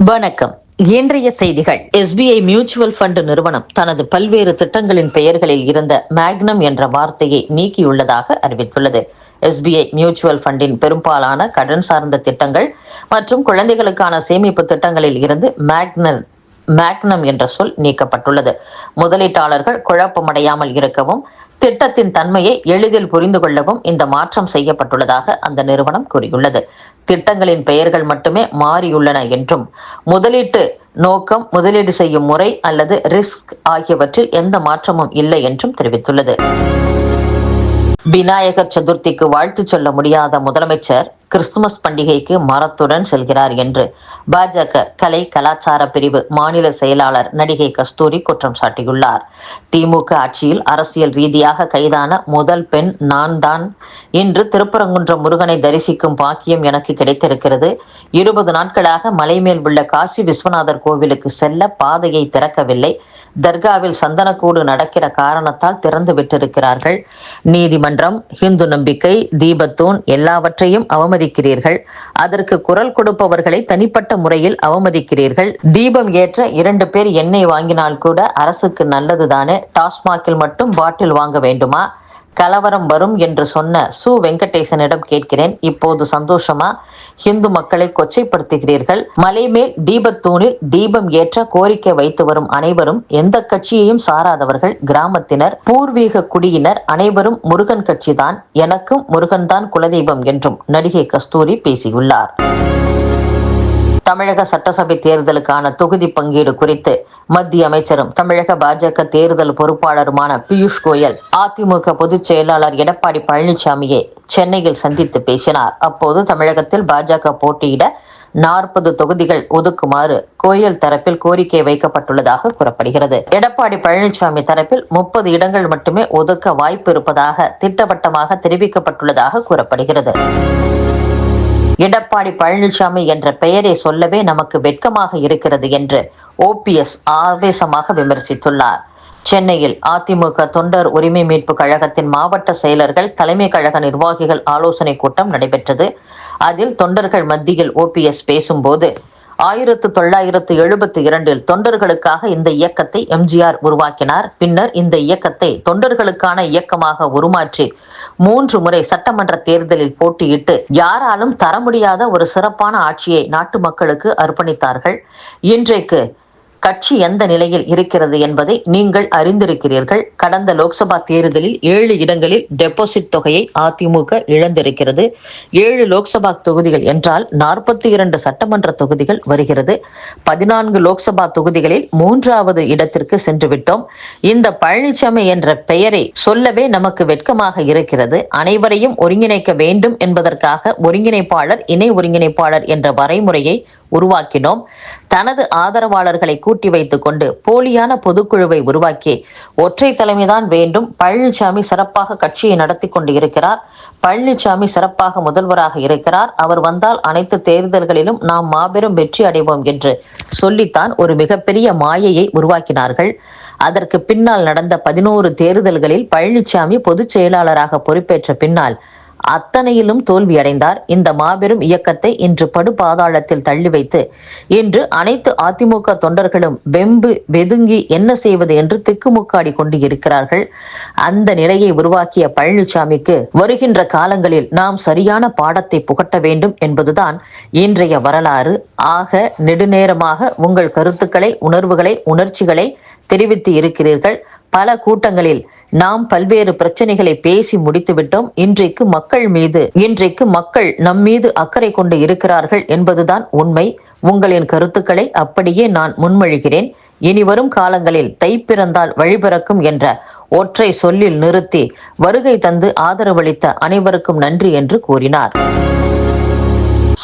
வணக்கம். இன்றைய செய்திகள். SBI மியூச்சுவல் ஃபண்ட் நிறுவனம் தனது பல்வேறு திட்டங்களின் பெயர்களில் இருந்த மேக்னம் என்ற வார்த்தையை நீக்கியுள்ளதாக அறிவித்துள்ளது. SBI மியூச்சுவல் ஃபண்டின் பெரும்பாலான கடன் சார்ந்த திட்டங்கள் மற்றும் குழந்தைகளுக்கான சேமிப்பு திட்டங்களில் இருந்து மேக்னம் என்ற சொல் நீக்கப்பட்டுள்ளது. முதலீட்டாளர்கள் குழப்பமடையாமல் இருக்கவும் திட்டத்தின் தன்மையை எளிதில் புரிந்து கொள்ளவும் இந்த மாற்றம் செய்யப்பட்டுள்ளதாக அந்த நிறுவனம் கூறியுள்ளது. திட்டங்களின் பெயர்கள் மட்டுமே மாறியுள்ளன என்றும் முதலீட்டு நோக்கம், முதலீடு செய்யும் முறை அல்லது ரிஸ்க் ஆகியவற்றில் எந்த மாற்றமும் இல்லை என்றும் தெரிவித்துள்ளது. விநாயகர் சதுர்த்திக்கு வாழ்த்து சொல்ல முடியாத முதலமைச்சர் கிறிஸ்துமஸ் பண்டிகைக்கு மரத்துடன் செல்கிறார் என்று பாஜக கலை கலாச்சார பிரிவு மாநில செயலாளர் நடிகை கஸ்தூரி குற்றம் சாட்டியுள்ளார். திமுக ஆட்சியில் அரசியல் ரீதியாக கைதான முதல் பெண் நான் தான். இன்று திருப்பரங்குன்றம் முருகனை தரிசிக்கும் பாக்கியம் எனக்கு கிடைத்திருக்கிறது. 20 நாட்களாக மலைமேல் உள்ள காசி விஸ்வநாதர் கோவிலுக்கு செல்ல பாதையை திறக்கவில்லை. தர்காவில் சந்தனக்கூடு நடக்கிற காரணத்தால் திறந்து விட்டிருக்கிறார்கள். நீதிமன்றம், இந்து நம்பிக்கை, தீபத்தூண் எல்லாவற்றையும் அவமதிக்கிறீர்கள். அதற்கு குரல் கொடுப்பவர்களை தனிப்பட்ட முறையில் அவமதிக்கிறீர்கள். தீபம் ஏற்ற 2 பேர் எண்ணெய் வாங்கினால் கூட அரசுக்கு நல்லதுதானே. டாஸ்மாகில் மட்டும் பாட்டில் வாங்க வேண்டுமா? கலவரம் வரும் என்று சொன்ன சு வெங்கடேசனிடம் கேட்கிறேன், இப்போது சந்தோஷமா? இந்து மக்களை கொச்சைப்படுத்துகிறீர்கள். மலைமேல் தீபத்தூணில் தீபம் ஏற்ற கோரிக்கை வைத்து வரும் அனைவரும் எந்த கட்சியையும் சாராதவர்கள், கிராமத்தினர், பூர்வீக குடியினர், அனைவரும் முருகன் கட்சிதான். எனக்கும் முருகன் தான் குலதெய்வம் என்றும் நடிகை கஸ்தூரி பேசியுள்ளார். தமிழக சட்டசபை தேர்தலுக்கான தொகுதி பங்கீடு குறித்து மத்திய அமைச்சரும் தமிழக பாஜக தேர்தல் பொறுப்பாளருமான பியூஷ் கோயல் அதிமுக பொதுச் செயலாளர் எடப்பாடி பழனிசாமியை சென்னையில் சந்தித்து பேசினார். அப்போது தமிழகத்தில் பாஜக போட்டியிட 40 தொகுதிகள் ஒதுக்குமாறு கோயல் தரப்பில் கோரிக்கை வைக்கப்பட்டுள்ளதாக கூறப்படுகிறது. எடப்பாடி பழனிசாமி தரப்பில் 30 இடங்கள் மட்டுமே ஒதுக்க வாய்ப்பு இருப்பதாக திட்டவட்டமாக தெரிவிக்கப்பட்டுள்ளதாக கூறப்படுகிறது. எடப்பாடி பழனிசாமி என்ற பெயரை சொல்லவே நமக்கு வெட்கமாக இருக்கிறது என்று OPS ஆவேசமாக விமர்சித்துள்ளார். சென்னையில் அதிமுக தொண்டர் உரிமை மீட்பு கழகத்தின் மாவட்ட செயலர்கள், தலைமை கழக நிர்வாகிகள் ஆலோசனை கூட்டம் நடைபெற்றது. அதில் தொண்டர்கள் மத்தியில் OPS பேசும்போது 1972 தொண்டர்களுக்காக இந்த இயக்கத்தை எம்ஜிஆர் உருவாக்கினார். பின்னர் இந்த இயக்கத்தை தொண்டர்களுக்கான இயக்கமாக உருமாற்றி 3 முறை சட்டமன்ற தேர்தலில் போட்டியிட்டு யாராலும் தர முடியாத ஒரு சிறப்பான ஆட்சியை நாட்டு மக்களுக்கு அர்ப்பணித்தார்கள். இன்றைக்கு கட்சி எந்த நிலையில் இருக்கிறது என்பதை நீங்கள் அறிந்திருக்கிறீர்கள். கடந்த லோக்சபா தேர்தலில் 7 இடங்களில் டெபாசிட் தொகையை அதிமுக இழந்திருக்கிறது. 7 லோக்சபா தொகுதிகள் என்றால் 42 சட்டமன்ற தொகுதிகள் வருகிறது. 14 லோக்சபா தொகுதிகளில் 3வது இடத்திற்கு சென்று விட்டோம். இந்த பழனிசாமி என்ற பெயரை சொல்லவே நமக்கு வெட்கமாக இருக்கிறது. அனைவரையும் ஒருங்கிணைக்க வேண்டும் என்பதற்காக ஒருங்கிணைப்பாளர், இணை ஒருங்கிணைப்பாளர் என்ற வரைமுறையை உருவாக்கினோம். தனது ஆதரவாளர்களை கூட்டி வைத்துக் கொண்டு போலியான பொதுக்குழுவை உருவாக்கி ஒற்றை தலைமைதான் வேண்டும். பழனிசாமி சிறப்பாக கட்சியை நடத்தி கொண்டு இருக்கிறார். பழனிசாமி சிறப்பாக முதல்வராக இருக்கிறார். அவர் வந்தால் அனைத்து தேர்தல்களிலும் நாம் மாபெரும் வெற்றி அடைவோம் என்று சொல்லித்தான் ஒரு மிகப்பெரிய மாயையை உருவாக்கினார்கள். அதற்கு பின்னால் நடந்த 11 தேர்தல்களில் பழனிசாமி பொதுச் செயலாளராக பொறுப்பேற்ற பின்னால் அத்தனையிலும் தோல்வியடைந்தார். இந்த மாபெரும் இயக்கத்தை இன்று படுபாதாளத்தில் தள்ளி வைத்து இன்று அனைத்து அதிமுக தொண்டர்களும் வெம்பு வெதுங்கி என்ன செய்வது என்று திக்குமுக்காடி கொண்டு இருக்கிறார்கள். அந்த நிலையை உருவாக்கிய பழனிசாமிக்கு வருகின்ற காலங்களில் நாம் சரியான பாடத்தை புகட்ட வேண்டும் என்பதுதான் இன்றைய வரலாறு. ஆக நெடுநேரமாக உங்கள் கருத்துக்களை, உணர்வுகளை, உணர்ச்சிகளை தெரிவித்து இருக்கிறீர்கள். பல கூட்டங்களில் நாம் பல்வேறு பிரச்சனைகளை பேசி முடித்துவிட்டோம். இன்றைக்கு மக்கள் நம் மீது அக்கறை கொண்டு இருக்கிறார்கள் என்பதுதான் உண்மை. உங்களின் கருத்துக்களை அப்படியே நான் முன்மொழிகிறேன். இனி வரும் காலங்களில் தை பிறந்தால் வழிபிறக்கும் என்ற ஒற்றை சொல்லில் நிறுத்தி வருகை தந்து ஆதரவளித்த அனைவருக்கும் நன்றி என்று கூறினார்.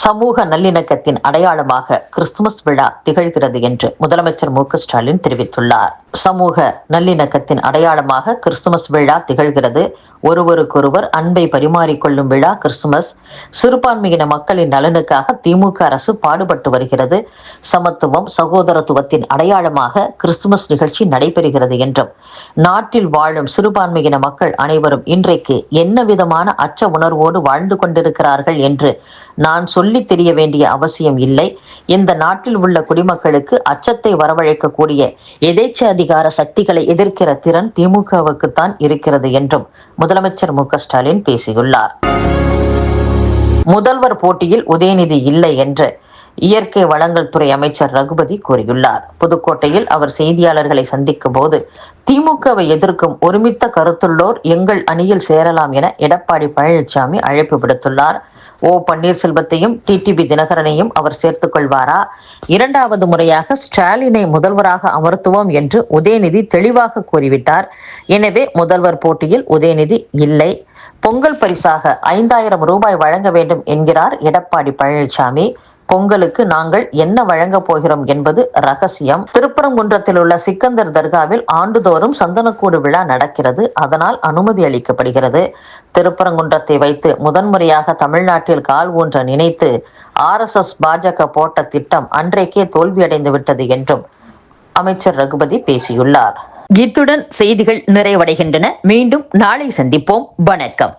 சமூக நல்லிணக்கத்தின் அடையாளமாக கிறிஸ்துமஸ் விழா திகழ்கிறது என்று முதலமைச்சர் மு.க. ஸ்டாலின் தெரிவித்துள்ளார். சமூக நல்லிணக்கத்தின் அடையாளமாக கிறிஸ்துமஸ் விழா திகழ்கிறது. ஒருவருக்கொருவர் அன்பை பரிமாறிக்கொள்ளும் விழா கிறிஸ்துமஸ். சிறுபான்மையின மக்களின் நலனுக்காக திமுக அரசு பாடுபட்டு வருகிறது. சமத்துவம், சகோதரத்துவத்தின் அடையாளமாக கிறிஸ்துமஸ் நிகழ்ச்சி நடைபெறுகிறது என்றும், நாட்டில் வாழும் சிறுபான்மையின மக்கள் அனைவரும் இன்றைக்கு என்ன விதமான அச்ச உணர்வோடு வாழ்ந்து கொண்டிருக்கிறார்கள் என்று நான் சொல்லித் தெரிய வேண்டிய அவசியம் இல்லை. இந்த நாட்டில் உள்ள குடிமக்களுக்கு அச்சத்தை வரவழைக்கக்கூடிய எதேச்சதிகார சக்திகளை எதிர்க்கிற திறன் திமுகவுக்குத்தான் இருக்கிறது என்றும் முதலமைச்சர் மு க ஸ்டாலின் பேசியுள்ளார். முதல்வர் போட்டியில் உதயநிதி இல்லை என்று இயற்கை வளங்கள் துறை அமைச்சர் ரகுபதி கூறியுள்ளார். புதுக்கோட்டையில் அவர் செய்தியாளர்களை சந்திக்கும் போது, திமுகவை எதிர்க்கும் ஒருமித்த கருத்துள்ளோர் எங்கள் அணியில் சேரலாம் என எடப்பாடி பழனிசாமி அழைப்பு விடுத்துள்ளார். ஓ பன்னீர்செல்வத்தையும் டிடிவி தினகரனையும் அவர் சேர்த்துக் கொள்வாரா? இரண்டாவது முறையாக ஸ்டாலினை முதல்வராக அமர்த்துவோம் என்று உதயநிதி தெளிவாக கூறிவிட்டார். எனவே முதல்வர் போட்டியில் உதயநிதி இல்லை. பொங்கல் பரிசாக 5000 ரூபாய் வழங்க வேண்டும் என்கிறார் எடப்பாடி பழனிசாமி. பொங்கலுக்கு நாங்கள் என்ன வழங்கப் போகிறோம் என்பது ரகசியம். திருப்பரங்குன்றத்தில் உள்ள சிக்கந்தர் தர்காவில் ஆண்டுதோறும் சந்தனக்கூடு விழா நடக்கிறது. அதனால் அனுமதி அளிக்கப்படுகிறது. திருப்பரங்குன்றத்தை வைத்து முதன்முறையாக தமிழ்நாட்டில் கால் ஊன்ற நினைத்து RSS பாஜக போட்ட திட்டம் அன்றைக்கே தோல்வியடைந்து விட்டது என்றும் அமைச்சர் ரகுபதி பேசியுள்ளார். இத்துடன் செய்திகள் நிறைவடைகின்றன. மீண்டும் நாளை சந்திப்போம். வணக்கம்.